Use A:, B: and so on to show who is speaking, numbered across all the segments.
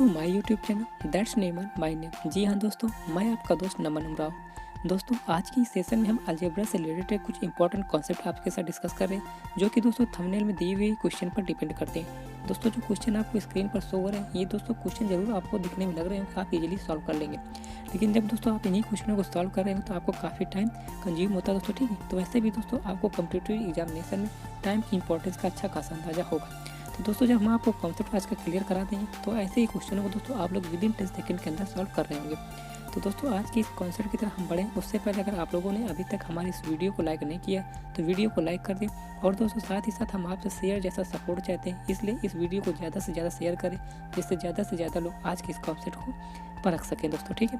A: To my YouTube channel that's name my name. जी हाँ दोस्तों, मैं आपका दोस्त नमन राव। दोस्तों आज की इस सेशन में हम अलजेब्रा से रिलेटेड कुछ इंपॉर्टेंट कॉन्सेप्ट आपके साथ डिस्कस कर रहे हैं, जो कि दोस्तों थंबनेल में दिए हुए क्वेश्चन पर डिपेंड करते हैं। दोस्तों जो क्वेश्चन आपको स्क्रीन पर शो हो रहे हैं, ये दोस्तों क्वेश्चन जरूर आपको दिखने में लग रहे हैं कि आप इजीली सॉल्व कर लेंगे, लेकिन जब दोस्तों आप इन्हीं क्वेश्चनों को सॉल्व कर रहे हो तो आपको काफ़ी टाइम कंज्यूम होता है दोस्तों। ठीक है, तो वैसे भी दोस्तों आपको कॉम्पिटिटिव एग्जामिनेशन में टाइम की इंपॉर्टेंस का अच्छा खासा अंदाजा होगा। तो दोस्तों जब हम आपको कॉन्सेप्ट आज का क्लियर करा देंगे तो ऐसे ही क्वेश्चनों को दोस्तों आप लोग विदिन 10 सेकंड के अंदर सॉल्व कर रहे होंगे। तो दोस्तों आज की इस कॉन्सेप्ट की तरफ हम बढ़ें उससे पहले अगर आप लोगों ने अभी तक हमारी इस वीडियो को लाइक नहीं किया तो वीडियो को लाइक कर दें, और दोस्तों साथ ही साथ हम आपसे शेयर जैसा सपोर्ट चाहते हैं, इसलिए इस वीडियो को ज़्यादा से ज़्यादा शेयर करें, जिससे ज़्यादा से ज़्यादा लोग आज के इस कॉन्सेप्ट को परख सकें दोस्तों। ठीक है,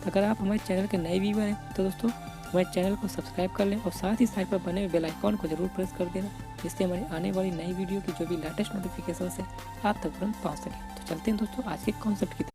A: तो अगर आप हमारे चैनल के नए व्यूअर हैं तो दोस्तों हमारे चैनल को सब्सक्राइब कर लें और साथ ही साइड पर बने हुए बेल आइकॉन को जरूर प्रेस कर देना, जिससे हमारी आने वाली नई वीडियो की जो भी लेटेस्ट नोटिफिकेशन है आप तक तुरंत पहुँच सके। तो चलते हैं दोस्तों आज के कॉन्सेप्ट की तरफ।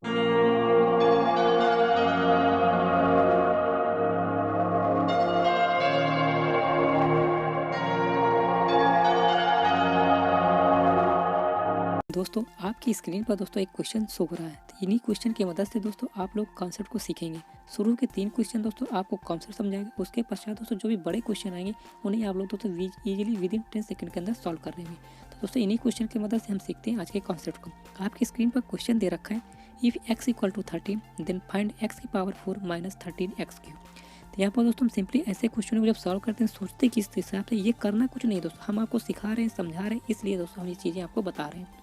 A: दोस्तों आपकी स्क्रीन पर दोस्तों एक क्वेश्चन शो हो रहा है, तो इन्हीं क्वेश्चन की मदद से दोस्तों आप लोग कॉन्सेप्ट को सीखेंगे। शुरू के 3 क्वेश्चन दोस्तों आपको कॉन्सेप्ट समझाएंगे, उसके पश्चात दोस्तों जो भी बड़े क्वेश्चन आएंगे उन्हें आप लोग दोस्तों इजीली विदिन 10 सेकंड के अंदर सॉल्व कर रहे हैं। तो दोस्तों इन्हीं क्वेश्चन की मदद से हम सीखते हैं आज के कॉन्सेप्ट को। आपकी स्क्रीन पर क्वेश्चन दे रखा है, if x equal to 13 then find x की पावर 4 माइनस 13x3। तो यहाँ पर दोस्तों हम सिंपली ऐसे क्वेश्चन को जब सॉल्व करते हैं सोचते किस हिसाब से, ये करना कुछ नहीं दोस्तों, हम आपको सिखा रहे हैं समझा रहे हैं, इसलिए दोस्तों हम ये चीज़ें आपको बता रहे हैं।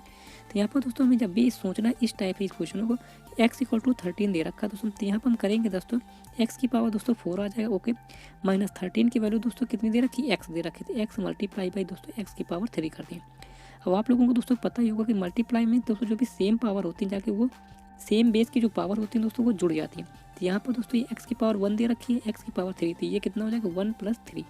A: तो यहाँ पर दोस्तों हमें जब भी सोचना है इस टाइप के इस क्वेश्चनों को, x इक्वल टू 13 दे रखा है दोस्तों, तो यहाँ पर हम करेंगे दोस्तों x की पावर दोस्तों 4 आ जाएगा। ओके, माइनस 13 की वैल्यू दोस्तों कितनी दे रखी है, x दे रखी है, x मल्टीप्लाई बाई दोस्तों x की पावर 3 कर दें। अब आप लोगों को दोस्तों पता ही होगा कि मल्टीप्लाई में दोस्तों जो भी सेम पावर होती है जाके वो सेम बेस की जो पावर होती है दोस्तों वो जुड़ जाती है। तो यहाँ पर दोस्तों ये x की पावर 1 दे रखी है, x की पावर 3, तो ये कितना हो जाएगा 1 + 3,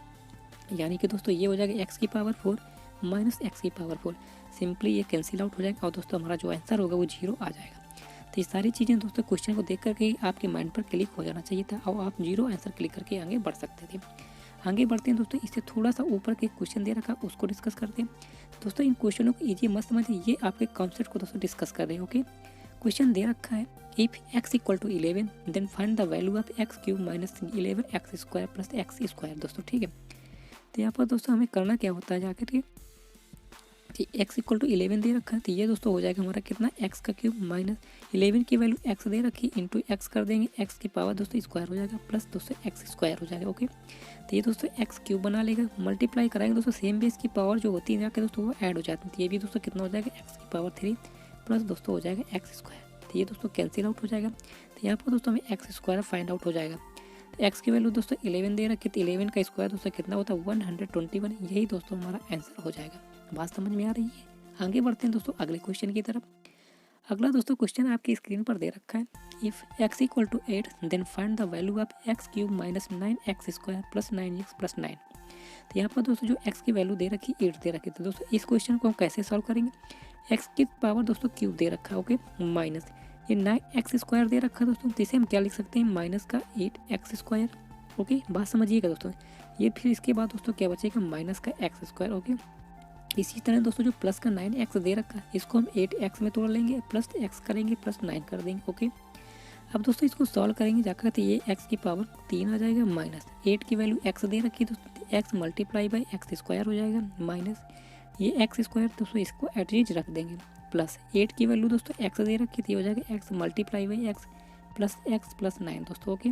A: यानी कि दोस्तों ये हो जाएगा x की पावर 4 माइनस x की पावर 4। सिंपली ये कैंसिल आउट हो जाएगा और दोस्तों हमारा जो आंसर होगा वो 0 आ जाएगा। तो ये सारी चीज़ें दोस्तों क्वेश्चन को देख करके आपके माइंड पर क्लिक हो जाना चाहिए था और आप 0 आंसर क्लिक करके आगे बढ़ सकते थे। आगे बढ़ते हैं दोस्तों, इससे थोड़ा सा ऊपर के क्वेश्चन दे रखा उसको डिस्कस करते हैं। दोस्तों इन क्वेश्चनों को ईजी मत समझिए, ये आपके कॉन्सेप्ट को दोस्तों डिस्कस कर रहे हैं। ओके, क्वेश्चन दे रखा है, if x equal to 11 then find the value of x³ minus 11x² plus x²। दोस्तों ठीक है, तो यहाँ पर दोस्तों हमें करना क्या होता है जाकर के, x इक्वल टू 11 दे रखा है, तो ये दोस्तों हो जाएगा हमारा कितना x का क्यूब माइनस 11 की वैल्यू x दे रखी इंटू x कर देंगे, x की पावर दोस्तों स्क्वायर हो जाएगा प्लस दोस्तों x² हो जाएगा। ओके, तो ये दोस्तों x क्यूब बना लेगा, मल्टीप्लाई कराएंगे दोस्तों सेम बेस की पावर जो होती है जाके दोस्तों वो ऐड हो जाती है, तो ये भी दोस्तों कितना हो जाएगा x की पावर 3 प्लस दोस्तों हो जाएगा x²। तो ये दोस्तों कैंसिल आउट हो जाएगा, तो यहाँ पर दोस्तों हमें x² फाइंड आउट हो जाएगा। तो x की वैल्यू दोस्तों 11 दे रखी, तो 11 का स्क्वायर दोस्तों कितना होता है 121, यही दोस्तों हमारा आंसर हो जाएगा। बात समझ में आ रही है? आगे बढ़ते हैं दोस्तों अगले क्वेश्चन की तरफ। अगला दोस्तों क्वेश्चन आपकी स्क्रीन पर दे रखा है, if x equal to 8 then find the value of x³ minus 9x² plus 9x plus 9। तो यहाँ पर दोस्तों जो x की वैल्यू दे रखी 8 दे रखी, तो दोस्तों इस क्वेश्चन को हम कैसे सॉल्व करेंगे, x की पावर दोस्तों क्यूब दे रखा है, ओके, माइनस ये 9x² दे रखा है दोस्तों, तो इसे हम क्या लिख सकते हैं माइनस का 8x²। ओके, बात समझिएगा दोस्तों, ये फिर इसके बाद दोस्तों क्या बचेगा माइनस का x²। ओके, इसी तरह दोस्तों जो प्लस का 9x दे रखा है इसको हम 8x में तोड़ लेंगे, प्लस x करेंगे प्लस 9 कर देंगे। ओके, अब दोस्तों इसको सॉल्व करेंगे जाकर, तो ये x की पावर 3 आ जाएगा, माइनस 8 की वैल्यू x दे रखी है दोस्तों, x मल्टीप्लाई बाई x² हो जाएगा, माइनस ये x² दोस्तों इसको एटरीज रख देंगे, प्लस 8 की वैल्यू दोस्तों x दे रखी थी, हो जाएगा x multiply by x plus 9 दोस्तों। ओके,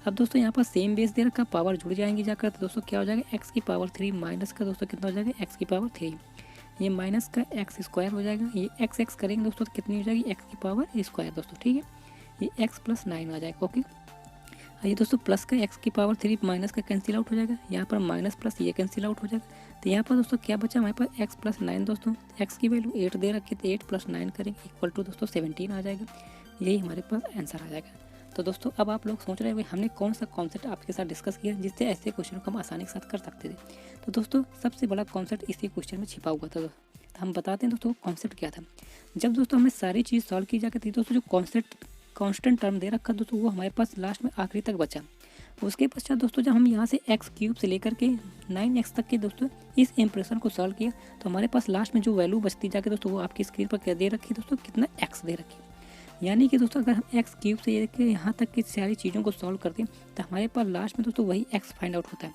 A: अब दोस्तों यहाँ पर सेम बेस दे रखा, पावर जुड़ जाएंगी जाकर, तो दोस्तों क्या हो जाएगा x की पावर 3 माइनस का दोस्तों कितना हो जाएगा x की पावर 3, ये माइनस का x² हो जाएगा, ये x करेंगे दोस्तों तो कितनी हो जाएगी x की पावर स्क्वायर दोस्तों। ठीक है, ये x प्लस 9 आ जाएगा। ओके, ये दोस्तों प्लस का x की पावर 3 माइनस का कैंसिल आउट हो जाएगा, यहाँ पर माइनस प्लस ये कैंसिल आउट हो जाएगा, तो यहाँ पर दोस्तों क्या बचा हमारे पास x प्लस 9 दोस्तों, x की वैल्यू 8 दे रखी, तो 8 प्लस 9 करेंगे इक्वल टू दोस्तों 17 आ जाएगा, यही हमारे पास आंसर आ जाएगा। तो दोस्तों अब आप लोग सोच रहे हैं हमने कौन सा कॉन्सेप्ट आपके साथ डिस्कस किया जिससे ऐसे क्वेश्चन को हम आसानी के साथ कर सकते थे। तो दोस्तों सबसे बड़ा कॉन्सेप्ट इसी क्वेश्चन में छिपा हुआ था। तो हम बताते हैं दोस्तों कॉन्सेप्ट क्या था। जब दोस्तों हमें सारी चीज़ सॉल्व की जाती थी दोस्तों, जो कॉन्सेप्ट कांस्टेंट टर्म दे रखा दोस्तों वो हमारे पास लास्ट में आखिरी तक बचा। उसके पश्चात दोस्तों जब हम यहाँ से x³ से लेकर के 9x तक के दोस्तों इस इंप्रेशन को सॉल्व किया, तो हमारे पास लास्ट में जो वैल्यू बचती जाके दोस्तों वो आपकी स्क्रीन पर क्या दे रखी दोस्तों, कितना x दे रखी। यानी कि दोस्तों अगर हम एक्स क्यूब से लेकर यहाँ तक की सारी चीज़ों को सॉल्व करते हैं तो हमारे पास लास्ट में दोस्तों वही एक्स फाइंड आउट होता है।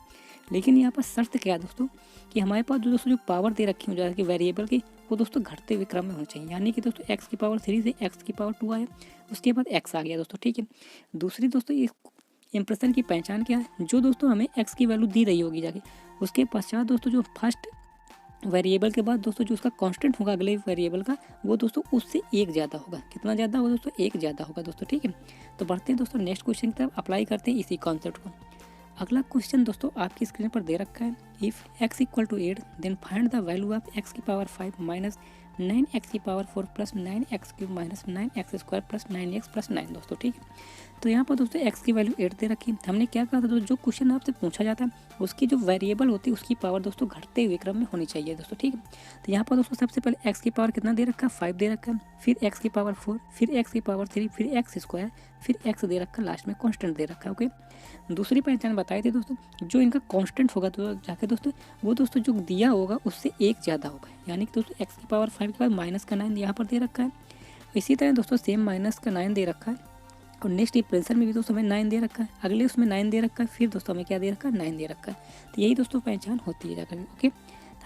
A: लेकिन यहाँ पर शर्त क्या है दोस्तों कि हमारे पास जो दोस्तों जो पावर दे रखी हो जैसे कि वेरिएबल की, वो दोस्तों घटते हुए क्रम में होना चाहिए। यानी कि दोस्तों एक्स की पावर 3 से एक्स की पावर 2 आया, उसके बाद एक्स आ गया दोस्तों, ठीक है। दूसरी दोस्तों इस इंप्रेशन की पहचान क्या है, जो दोस्तों हमें एक्स की वैल्यू दी रही होगी जाके, उसके पश्चात दोस्तों जो फर्स्ट वेरिएबल के बाद दोस्तों जो उसका कांस्टेंट होगा अगले वेरिएबल का, वो दोस्तों उससे एक ज़्यादा होगा। कितना ज़्यादा होगा दोस्तों? एक ज़्यादा होगा दोस्तों, ठीक है। तो बढ़ते हैं दोस्तों नेक्स्ट क्वेश्चन की तरफ, अप्लाई करते हैं इसी कॉन्सेप्ट को। अगला क्वेश्चन दोस्तों आपकी स्क्रीन पर दे रखा है, if x equal to 8 then find the value of x की पावर 5 माइनस 9x की power 4 plus 9x cube minus 9x square plus 9x plus 9 दोस्तों, ठीक है। तो यहाँ पर दोस्तों x की वैल्यू 8 दे रखी है। हमने क्या कहा था दोस्तों, जो क्वेश्चन आपसे पूछा जाता है उसकी जो वेरिएबल होती है उसकी पावर दोस्तों घटते हुए क्रम में होनी चाहिए दोस्तों, ठीक है। तो यहाँ पर दोस्तों सबसे पहले x की पावर कितना दे रखा है? 5 दे रखा है, फिर x की पावर 4, फिर x की पावर 3, फिर x स्क्वायर, फिर x दे रखा है, लास्ट में कांस्टेंट दे रखा है, ओके। दूसरी पहचान बताई थी दोस्तों, जो इनका कांस्टेंट होगा तो जाके दोस्तों वो दोस्तों जो दिया होगा उससे एक ज़्यादा होगा। यानी कि दोस्तों x की पावर 5 के बाद माइनस का 9 यहाँ पर दे रखा है। इसी तरह दोस्तों सेम माइनस का 9 दे रखा है, और नेक्स्ट इंप्रेशन में भी दोस्तों हमें 9 दे रखा है, अगले उसमें 9 दे रखा है, फिर दोस्तों हमें क्या दे रखा है? 9 दे रखा है। तो यही दोस्तों पहचान होती है जाकर, ओके।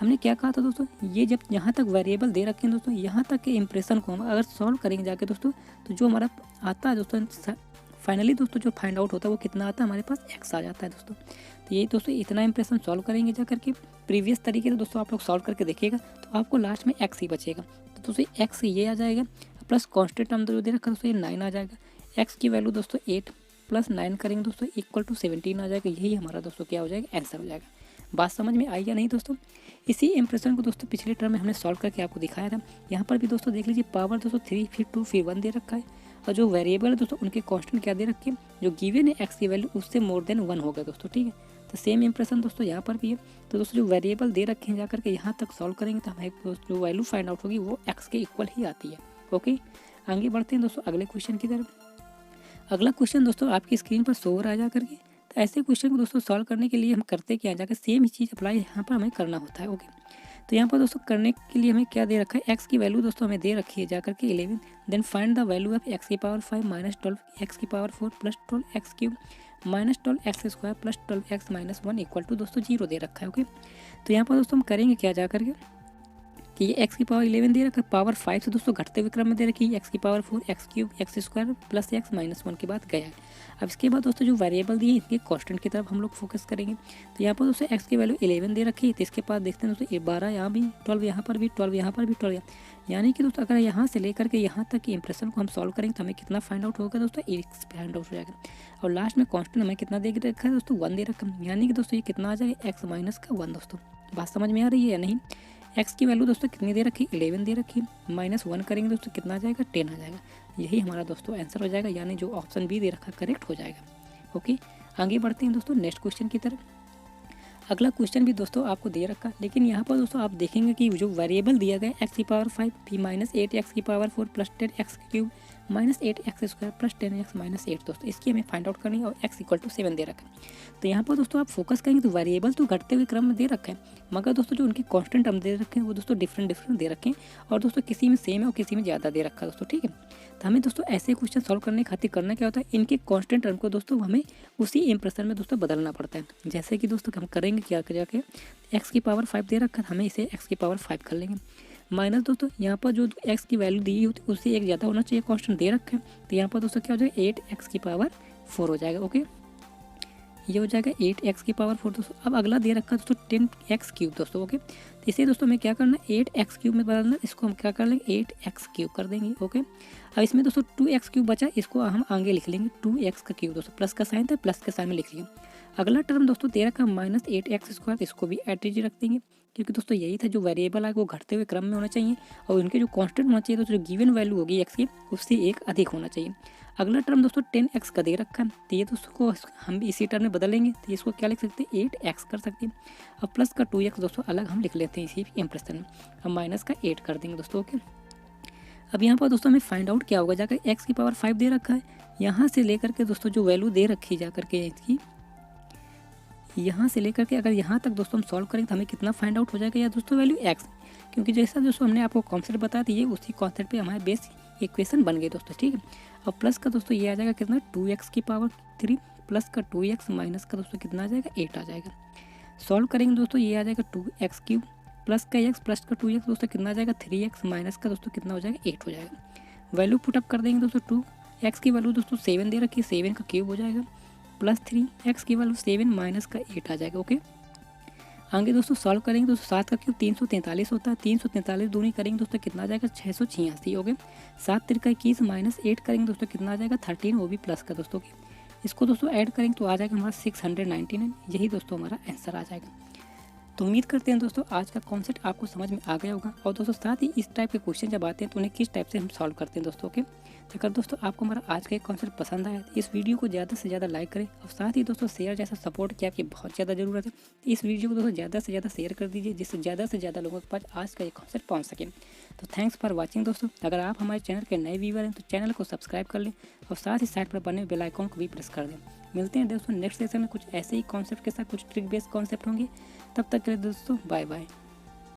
A: हमने क्या कहा था दोस्तों, ये जब यहाँ तक वेरिएबल दे रखे हैं दोस्तों, यहाँ तक के इंप्रेशन को हम अगर सॉल्व करेंगे जाके दोस्तों, तो जो हमारा आता है दोस्तों फाइनली दोस्तों जो फाइंड आउट होता है वो कितना आता है? हमारे पास एक्स आ जाता है दोस्तों। तो यही दोस्तों इतना इंप्रेशन सॉल्व करेंगे जा करके, प्रीवियस तरीके से दोस्तों आप लोग सॉल्व करके देखिएगा तो आपको लास्ट में एक्स ही बचेगा। तो दोस्तों एक्स ये आ जाएगा, प्लस कॉन्स्टेंट हम जो दे रखा दोस्तों ये 9 आ जाएगा। एक्स की वैल्यू दोस्तों 8 प्लस 9 करेंगे दोस्तों इक्वल टू 17 आ जाएगा। यही हमारा दोस्तों क्या हो जाएगा? आंसर हो जाएगा। बात समझ में आई या नहीं दोस्तों? इसी इंप्रेशन को दोस्तों पिछले टर्म में हमने सॉल्व करके आपको दिखाया था। यहाँ पर भी दोस्तों देख लीजिए, पावर दोस्तों 3 फिर 2 फिर 1 दे रखा है, और जो वेरिएबल है दोस्तों उनके कांस्टेंट क्या दे रखे हैं, जो गिवन है एक्स की वैल्यू उससे मोर देन 1 होगा दोस्तों, ठीक है। तो सेम इंप्रेशन दोस्तों यहाँ पर भी है। तो दोस्तों जो वेरिएबल दे रखे हैं जाकर के यहाँ तक सॉल्व करेंगे तो हमें जो वैल्यू फाइंड आउट होगी वो एक्स के इक्वल ही आती है, ओके। आगे बढ़ते हैं दोस्तों अगले क्वेश्चन की तरफ। अगला क्वेश्चन दोस्तों आपकी स्क्रीन पर शो हो रहा है जाकर के। तो ऐसे क्वेश्चन को दोस्तों सॉल्व करने के लिए हम करते क्या है, जाकर सेम ही चीज़ अप्लाई यहाँ पर हमें करना होता है, ओके। तो यहाँ पर दोस्तों करने के लिए हमें क्या दे रखा है, एक्स की वैल्यू दोस्तों हमें दे रखी है जाकर के 11, then find the value of x की पावर 5 माइनस 12 एक्स की power 4 plus 12 x cube minus 12 x square plus 12 x minus 1 equal to दोस्तों 0 दे रखा है, ओके। तो यहाँ पर दोस्तों हम करेंगे क्या जाकर के कि ये एक्स की पावर 11 दे रखा है, पावर 5 से दोस्तों घटते हुए क्रम में दे रखी है, एक्स की power 4 x cube x square plus x minus 1 के बाद गया है। अब इसके बाद दोस्तों जो वेरिएबल दिए इनके कांस्टेंट की तरफ हम लोग फोकस करेंगे। तो यहाँ पर दोस्तों एक्स की वैल्यू 11 दे रखी है, तो इसके बाद देखते हैं दोस्तों 12 यहाँ भी, 12 यहाँ पर भी, 12 यहाँ पर भी, 12 यानी कि दोस्तों अगर यहाँ से लेकर के यहाँ तक की इंप्रेशन को हम सॉल्व करेंगे तो हमें कितना फाइंड आउट होगा दोस्तों? एक्स फाइंड आउट हो जाएगा। और लास्ट में कांस्टेंट हमें कितना दे रखा है दोस्तों? 1 दे रखा है। यानी कि दोस्तों ये कितना आ जाएगा? एक्स माइनस का 1 दोस्तों। बात समझ में आ रही है या नहीं? एक्स की वैल्यू दोस्तों कितनी दे रखी? 11 दे रखी, माइनस 1 करेंगे दोस्तों कितना आ जाएगा? 10 आ जाएगा। यही हमारा दोस्तों आंसर हो जाएगा, यानी जो ऑप्शन बी दे रखा करेक्ट हो जाएगा, ओके। आगे बढ़ते हैं दोस्तों नेक्स्ट क्वेश्चन की तरफ। अगला क्वेश्चन भी दोस्तों आपको दे रखा, लेकिन यहाँ पर दोस्तों आप देखेंगे कि जो वेरिएबल दिया गया एक्स की पावर 5 फिर माइनस 8 एक्स की power 4 plus 10 x cube minus 8 x square plus 10 x minus 8 दोस्तों, इसकी हमें फाइंड आउट करनी है और एक्स इक्वल टू 7 दे रखा है। तो यहाँ पर दोस्तों आप फोकस करेंगे तो वेरिएबल तो घटते हुए क्रम में दे रखा है, मगर दोस्तों जो उनके कांस्टेंट हम दे रखे हैं वो दोस्तों डिफरेंट दे रखे हैं, और दोस्तों किसी में सेम है और किसी में ज़्यादा दे रखा है दोस्तों, ठीक है। तो हमें दोस्तों ऐसे क्वेश्चन सॉल्व करने खातिर करना क्या होता है, इनके कांस्टेंट टर्म को दोस्तों हमें उसी इंप्रेशन में दोस्तों बदलना पड़ता है। जैसे कि दोस्तों हम करेंगे क्या जाके, एक्स की पावर 5 दे रखा है, हमें इसे एक्स की पावर 5 कर लेंगे, माइनस दोस्तों यहाँ पर जो एक्स की वैल्यू दी होती है उससे एक ज़्यादा होना चाहिए, कांस्टेंट दे रखा है। तो यहाँ पर दोस्तों क्या हो जाएगा? 8 एक्स की पावर 4 हो जाएगा, ओके। ये हो जाएगा 8 एक्स की पावर 4 दोस्तों। अब अगला दे रखा है दोस्तों 10 एक्स क्यूब दोस्तों, ओके। तो इसे दोस्तों हमें क्या करना है? 8 एक्स क्यूब में बदलना, इसको हम क्या कर लेंगे? 8 एक्स क्यूब कर देंगे, ओके। अब इसमें दोस्तों 2 एक्स क्यूब बचा, इसको हम आगे लिख लेंगे 2 एक्स का क्यूब दोस्तों, प्लस का साइन था, प्लस के साइन में लिख लिया। अगला टर्म दोस्तों दे रखा माइनस 8 एक्स स्क्वायर, इसको भी एट रख देंगे, क्योंकि दोस्तों यही था जो वेरिएबल है वो घटते हुए क्रम में होना चाहिए, और उनके जो कांस्टेंट होना चाहिए दोस्तों जो गिवन वैल्यू होगी एक्स की उससे एक अधिक होना चाहिए। अगला टर्म दोस्तों 10 एक्स का दे रखा है, तो ये दोस्तों को हम इसी टर्म में बदलेंगे, तो इसको क्या लिख सकते हैं? 8 एक्स कर सकते हैं। अब प्लस का 2 एक्स दोस्तों अलग हम लिख लेते हैं इसी इंप्रेशन में, अब माइनस का 8 कर देंगे दोस्तों, ओके। अब यहाँ पर दोस्तों हमें फाइंड आउट क्या होगा, जाकर एक्स की पावर 5 दे रखा है, यहाँ से लेकर के दोस्तों जो वैल्यू दे रखी जाकर के इसकी, यहाँ से लेकर के अगर यहाँ तक दोस्तों हम सॉल्व करेंगे तो हमें कितना फाइंड आउट हो जाएगा या दोस्तों वैल्यू एक्स, क्योंकि जैसा दोस्तों हमने आपको कॉन्सेप्ट बताया था ये उसी कॉन्सेप्ट पे हमारे बेस इक्वेशन बन गई दोस्तों, ठीक है। अब प्लस का दोस्तों ये आ जाएगा कितना 2x की पावर 3 प्लस का 2x माइनस का दोस्तों कितना आ जाएगा 8 आ जाएगा। सॉल्व करेंगे दोस्तों ये आ जाएगा 2x क्यूब प्लस का x प्लस का 2x दोस्तों कितना आ जाएगा 3x माइनस का दोस्तों कितना हो जाएगा 8 हो जाएगा। वैल्यू पुटअप कर देंगे दोस्तों 2x की वैल्यू दोस्तों 7 दे रखी है, 7 का क्यूब हो जाएगा प्लस 3x की वैल्यू 7 माइनस का 8 आ जाएगा। ओके, आगे दोस्तों सॉल्व करेंगे दोस्तों 7 का क्यूब 343 होता है, 343 दूनी करेंगे दोस्तों कितना आ जाएगा 686 हो गए। 7 तिरका 21 माइनस 8 करेंगे दोस्तों कितना आ जाएगा 13, वो भी प्लस का दोस्तों की। इसको दोस्तों ऐड करेंगे तो आ जाएगा हमारा 699, यही दोस्तों हमारा आंसर आ जाएगा। तो उम्मीद करते हैं दोस्तों आज का कॉन्सेप्ट आपको समझ में आ गया होगा, और दोस्तों साथ ही इस टाइप के क्वेश्चन जब आते हैं तो उन्हें किस टाइप से हम सॉल्व करते हैं दोस्तों। ओके, तो अगर दोस्तों आपको हमारा आज का ये कॉन्सेप्ट पसंद आया तो इस वीडियो को ज़्यादा से ज़्यादा लाइक करें, और साथ ही दोस्तों शेयर जैसा सपोर्ट की आपकी बहुत ज़्यादा ज़रूरत है। इस वीडियो को दोस्तों ज़्यादा से ज़्यादा शेयर कर दीजिए, जिससे ज़्यादा से ज़्यादा लोगों के पास आज का ये कॉन्सेप्ट पहुँच सके। तो थैंक्स फॉर वॉचिंग दोस्तों। अगर आप हमारे चैनल के नए व्यूअर हैं तो चैनल को सब्सक्राइब कर लें, और साथ ही साइड पर बने बेल आइकन को भी प्रेस कर दें। मिलते हैं दोस्तों नेक्स्ट सेशन में कुछ ऐसे ही कॉन्सेप्ट के साथ, कुछ ट्रिक बेस्ड कॉन्सेप्ट होंगे। तब तक के लिए दोस्तों बाय बाय।